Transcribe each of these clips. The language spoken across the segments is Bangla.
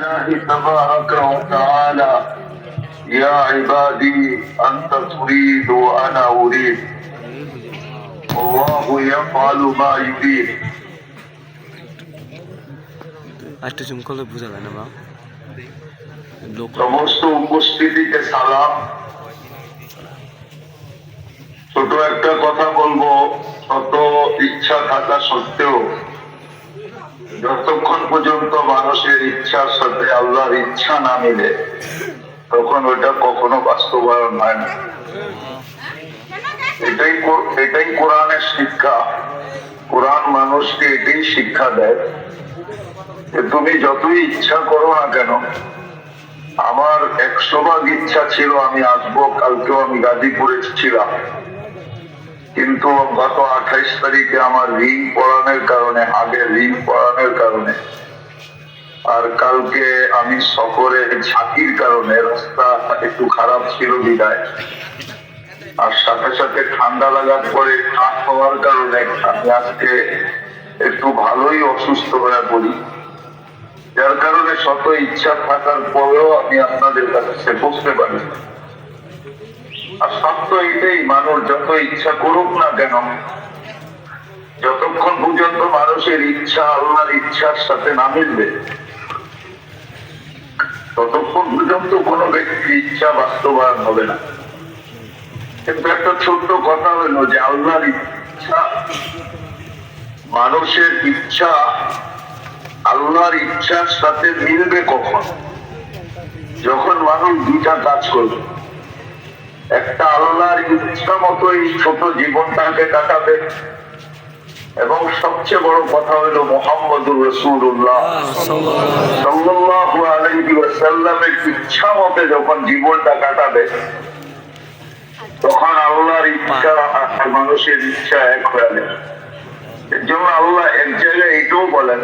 الله تبارك وتعالى يا عبادي أنت تريد وأنا أريد والله يفعل ما يريد সমস্ত উপস্থিতিকে সালাম। ছোট একটা কথা বলবো, শত ইচ্ছা থাকা সত্ত্বেও যতক্ষণ পর্যন্ত মানুষের ইচ্ছার সাথে আল্লাহর ইচ্ছা না মিলে তখন ওটা কখনো বাস্তবায়ন হয় না। এটাই কোরআনের শিক্ষা। কোরআন মানুষকে এটাই শিক্ষা দেয় যে তুমি যতই ইচ্ছা করো না কেন, আমার 100 ভাগ ইচ্ছা ছিল আমি আসবো, কালকেও আমি গাজীপুরে ছিলাম, কিন্তু গত 28 তারিখে আমার রিং পড়ানোর কারণে, আগের রিং পড়ানোর কারণে, আর কালকে আমি সফরে ঝাঁকির কারণে রাস্তা একটু খারাপ ছিল বিদায়, আর সাথে সাথে ঠান্ডা লাগার পরে কাঁপ হওয়ার কারণে আমি আজকে একটু ভালোই অসুস্থ হয়ে পড়ি, যার কারণে শত ইচ্ছা থাকার পরেও আমি আপনাদের কাছে পৌঁছতে পারি। আর সত্য এটাই, মানুষ যত ইচ্ছা করুক না কেন, যতক্ষণ পর্যন্ত মানুষের ইচ্ছা আল্লাহর ইচ্ছার সাথে না মিলবে ততক্ষণ পর্যন্ত কোনো ব্যক্তির ইচ্ছা বাস্তবায়ন হবে না। কিন্তু একটা ছোট্ট কথা হলো যে আল্লাহর ইচ্ছা, মানুষের ইচ্ছা আল্লাহর ইচ্ছার সাথে মিলবে কখন? যখন মানুষ দুটা কাজ করবে। একটা আল্লাহর ইচ্ছা মতো এই ছোট জীবনটাকে কাটাবে, এবং সবচেয়ে বড় কথা হলো মুহাম্মদুর রাসূলুল্লাহ সাল্লাল্লাহু আলাইহি ওয়াসাল্লামের ইচ্ছা মতে যখন জীবনটা কাটাবে তখন আল্লাহর ইচ্ছা আর মানুষের ইচ্ছা এক হয়ে যাবে। এর জন্য আল্লাহ এক জায়গায় এটাও বলেন,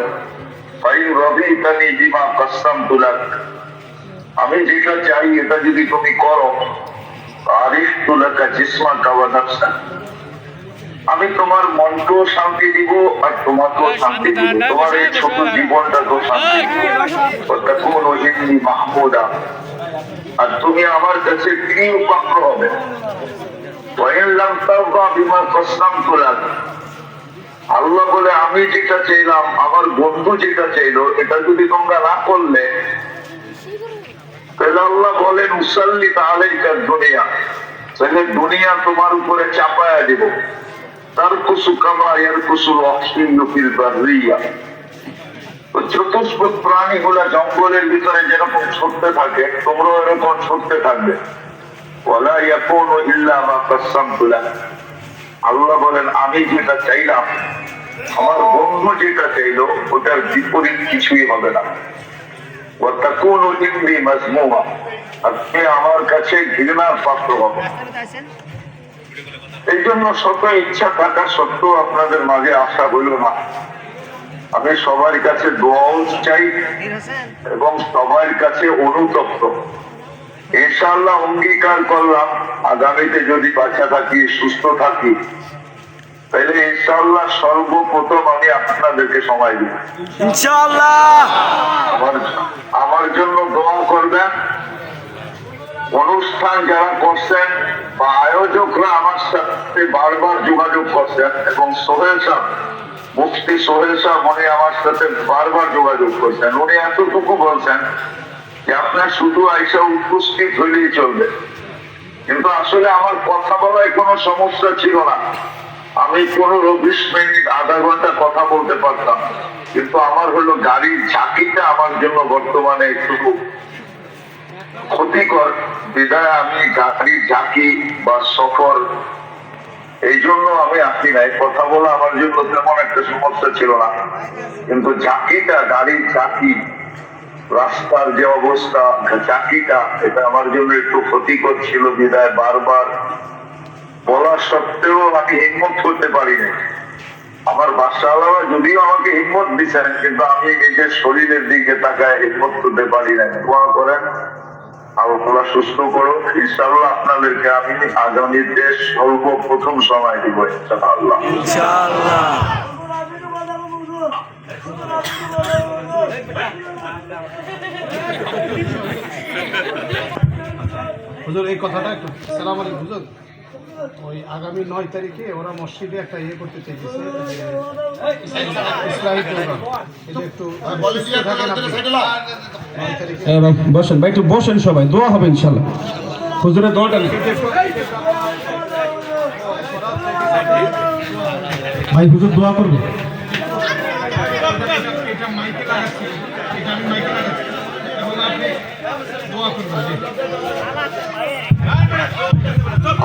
ফাইন রাদিতানি বিমা কাসসামতু লাক, আমি যেটা চাই এটা যদি তুমি করো, আরিফতু লাকা জিসমাকা ওয়া নাফসাক, আমি তোমার মনকেও শান্তি দিব আর তোমাকেও শান্তি দিব, তোমার এই ছোট জীবনটাকেও শান্তি দিব, ওয়াতাকুনু ইন্নী মাহমুদা, আর তুমি আমার কাছে প্রিয় পাত্র হবে। ওয়া ইন লাম তারদা বিমা কাসসামতু লাক, আল্লাহ বলে আমি যেটা চাইলাম, আমার বন্ধু যেটা চাইলো, এটা যদি তোমরা না করলে, তাহলে আল্লাহ বলেন উসাল্লিত আলাইকা দুনিয়া, তাহলে দুনিয়া তোমার উপরে চাপায়া দিব। তারকুসু কামা ইয়ারকুসুল ওয়াহশিয়্যু ফিল বাররিয়া, চতুষ্পদ প্রাণীগুলা জঙ্গলের ভিতরে যেরকম ছুটতে থাকে তোমরা এরকম ছুটতে থাকবে। ওয়ালা ইয়াকুনু ইল্লা মা কাসসামতু লাক, আল্লাহ বলেন আমি যেটা চাইলাম, আমার বন্ধু যেটা চাইলো, ওটার বিপরীত কিছুই হবে না। ওয়াতাকুনু ইন্নী মাজমুমা, আর তুমি আমার কাছে ঘৃণার পাত্র হবে। এই জন্য শত ইচ্ছা থাকা সত্ত্বেও আপনাদের মাঝে আসা হইল না। আমি সবার কাছে দোয়াও চাই এবং সবার কাছে অনুতপ্ত। ইনশাআল্লাহ অঙ্গীকার করলাম আগামীতে যদি বাঁচা থাকি, সুস্থ থাকি, তাহলে ইনশাআল্লাহ সর্বপ্রথম আমি আপনাদেরকে সময় দিব ইনশাআল্লাহ। আমার জন্য দোয়া করবেন। অনুষ্ঠান যারা করছেন বা আয়োজকরা আমার সাথে বারবার যোগাযোগ করছেন, এবং সোহেল সাহেব, মুফতি সোহেল সাহেব, উনি আমার সাথে বারবার যোগাযোগ করছেন। উনি এতটুকু বলছেন যে আপনার শুধু আইসা উপস্থিত হইলেই চলবে, কিন্তু আসলে আমার কথা বলায় কোনো সমস্যা ছিল না। আমি 15-20 মিনিট আধা ঘন্টা কথা বলতে পারতাম, কিন্তু আমার হলো গাড়ির ঝাঁকিটা আমার জন্য বর্তমানে একটু ক্ষতিকর, বিধায় আমি গাড়ির ঝাঁকি বা সফর, এই জন্য আমি আসি নাই। কথা বলা আমার জন্য তেমন একটা সমস্যা ছিল না, কিন্তু ঝাঁকিটা, গাড়ির ঝাঁকি, রাস্তার যে অবস্থা, ঝাঁকিটা, এটা আমার জন্য একটু ক্ষতিকর ছিল, বিধায় বারবার বলা সত্ত্বেও আমি হিম্মত করতে পারি না। আমার বাসাওয়ালা যদিও আমাকে হিম্মত দিচ্ছেন, কিন্তু আমি নিজের শরীরের দিকে তাকায় হিম্মত করতে পারি না। দোয়া করেন আল্লাহ সুস্থ করো। ইনশাআল্লাহ আপনাদেরকে আমি আগামীতে সর্বপ্রথম সময় দিব ইনশাআল্লাহ। ইনশাআল্লাহ। হুজুর এই কথাটা একটু সালাম আলাইকুম হুজুর। ওই আগামী 9 তারিখে ওরা মসজিদে একটা ইয়ে করতে চাইছে, ইসলামিক প্রোগ্রাম। এটা একটু সুস্থ থাকেন আপনি। 9 তারিখে বসেন ভাই, একটু বসেন, সবাই দোয়া হবে ইনশাল্লাহ। হুজুরের দোয়াটা নেই ভাই, হুজুর দোয়া করবে। এটা মাইকে লাগাচ্ছি, এটা আমি মাইকে লাগাচ্ছি, এবং আপনি দোয়া করবেন।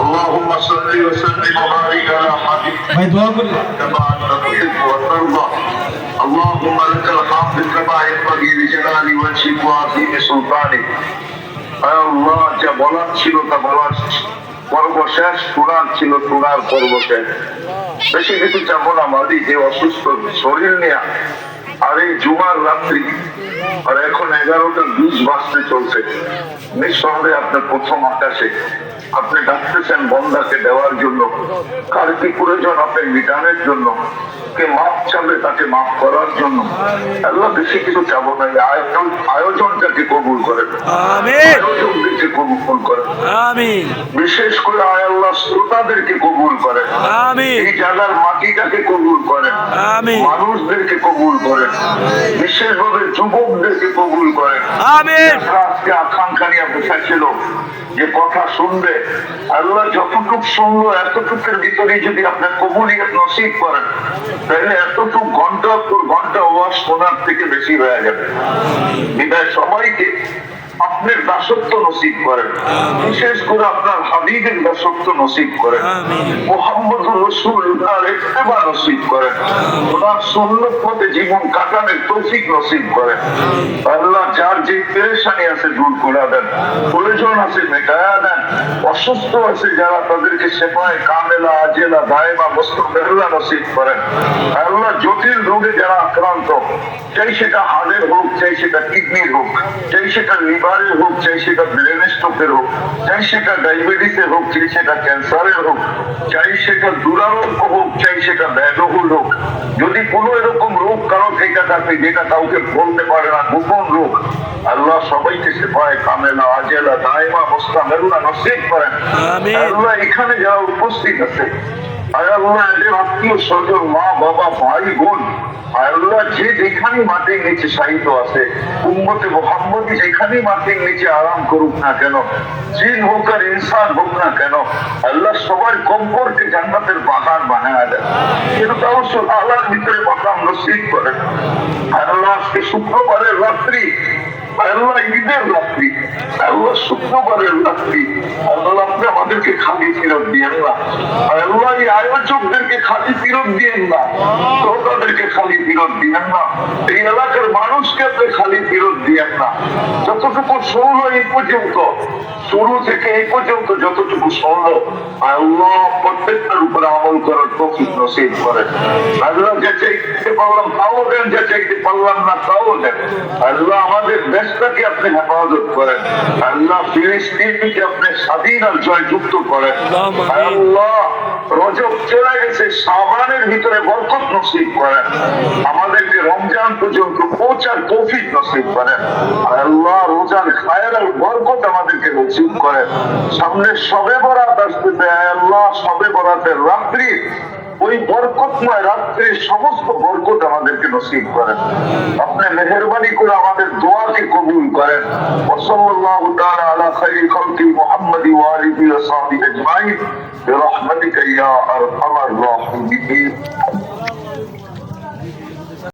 اللهم صل وسلم وبارك على حبيبك ভাই দোয়া করবে। كما انت تحب وترضى اللهم لك الحمد كما ينبغي لجلال وجهك وعظيم سلطانك আল্লাহ, যা বলার ছিল তা বলার পর্ব শেষ, শোনার ছিল শোনার পর্ব শেষ। বেশি কিছু চাবো না মাদি, যে অসুস্থ শরীর নিয়ে আর এই জুমার রাত্রি আর এখন 11:20 বাজতে চলছে। নিঃসন্দেহে আপনার প্রথম আকাশে আপনি ডাকতেছেন বন্দাকে দেওয়ার জন্য। কার কি প্রয়োজন আপনি মিটানোর জন্য, কে মাফ চাবে তাকে মাফ করার জন্য। আল্লাহ বেশি কিছু চাবো না, আয়োজনটাকে কবুল করেন, আয়োজনকে কবুল করেন, বিশেষ করে আয় আল্লাহ শ্রোতাদেরকে কবুল করেন, এই জায়গার মাটিটাকে কবুল করেন, মানুষদেরকে কবুল করেন, বিশেষভাবে যুবকদেরকে কবুল করেন। আজকে আকাঙ্ক্ষা নিয়ে বসা ছিল যে কথা শুনবে, আল্লাহ যতটুক শুনলো এতটুকের ভিতরে যদি আপনার কবুলিয়ত নসিব করেন, তাহলে এতটুকু ঘন্টার পর ঘন্টা ওয়াজ শোনার থেকে বেশি হয়ে যাবে। বিদায় সবাইকে আপনার দাসত্ব নসিব করেন, বিশেষ করে আপনার হাবিবের দাসত্ব নসিব করেন, মুহাম্মদুর রাসূলুল্লাহর ইত্তেবা নসিব করেন, ওনার সুন্নাত মতে জীবন কাটানোর তৌফিক নসিব করেন। আল্লাহ যার যে পেরেশানি আছে দূর করে দেন, প্রয়োজন আছে মেটায়া দেন, অসুস্থ আছে যারা তাদেরকে সেবায় কামেলা আজেলা দায়মা মুস্তামেররা নসিব করেন। আল্লাহ জটিল রোগে যারা আক্রান্ত, চাই সেটা হার্টের হোক, চাই সেটা কিডনির হোক, চাই সেটা লিভারের হোক, চাই সেটা ব্রেন স্ট্রোকের হোক, চাই সেটা ডায়াবেটিসের হোক, চাই সেটা ক্যান্সারের হোক, চাই সেটা দুরারোগ্য হোক, চাই সেটা ব্যয়বহুল হোক, যদি কোনো এরকম রোগ কারো থেকে থাকে যেটা কাউকে বলতে পারে না, গোপন রোগ, আল্লাহ সবাইকে সেবায় কামেলা আজেলা দায়মা মুস্তামেররা নসিব করেন। আল্লাহ এখানে যারা উপস্থিত আছে, আল্লাহ এদের আত্মীয় স্বজন, মা বাবা ভাই বোন, আল্লাহ যে যেখানে মাটির নিচে সাহিত্য আছে, উম্মতে মুহাম্মদী যেখানে মাটির নিচে আরাম করুক না কেন, জিন হোক আর ইনসান হোক না কেন, আল্লাহ সবার কম্পরকে জান্নাতের বাগান বানায় দেন, কিন্তু তাও আল্লাহর ভিতরে বাগান নসিব করেন। আল্লাহ আজকে শুক্রবারের রাত্রি, আল্লাহ ঈদের রাত্রি, আল্লাহ শুক্রবারের রাত্রি, আল্লাহ আপনি আমাদেরকে খালি ফেরত দিয়েন না, আল্লাহ এই আয়োজকদেরকে খালি ফেরত দিয়েন না, শ্রোতাদেরকে খালি ফেরত দিয়েন না, এই এলাকার মানুষকে আপনি খালি ফেরত দিয়েন না। যতটুকু শুনলো এই পর্যন্ত, শুরু থেকে এই পর্যন্ত যতটুকু শুনলো, আল্লাহ প্রত্যেকটার উপরে আমল করার তৌফিক নসিব করেন। আল্লাহ যা চাইতে পারলাম তাও দেন, যা চাইতে পারলাম না তাও দেন। আল্লাহ আমাদের দেশটাকে আপনি হেফাজত করেন, আল্লাহ ফিলিস্তিনকে আপনি স্বাধীন আর জয়যুক্ত করেন। আল্লাহ রজব চলে গেছে, শাবানের ভিতরে বরকত নসিব করেন, আমাদেরকে রমজান পর্যন্ত পৌঁছার তৌফিক নসিব করেন। আল্লাহ রোজার খায়ের আর বরকত আমাদেরকে নসিব করেন। সামনে শবে বরাত আসতেছে, আল্লাহ শবে বরাতের রাত্রি, ওই বরকতময় রাত্রির সমস্ত বরকত আমাদেরকে নসিব করেন। আপনি মেহেরবানি করে আমাদের দোয়াকে কবুল করেন। ওয়াসাল্লাল্লাহু তাআলা আলা খায়রি খালকি মুহাম্মাদি ওয়া আলিহি ওয়া সাহবিহি আজমাইন বিরহমাতিকা ইয়া আরহামার রাহিমিন।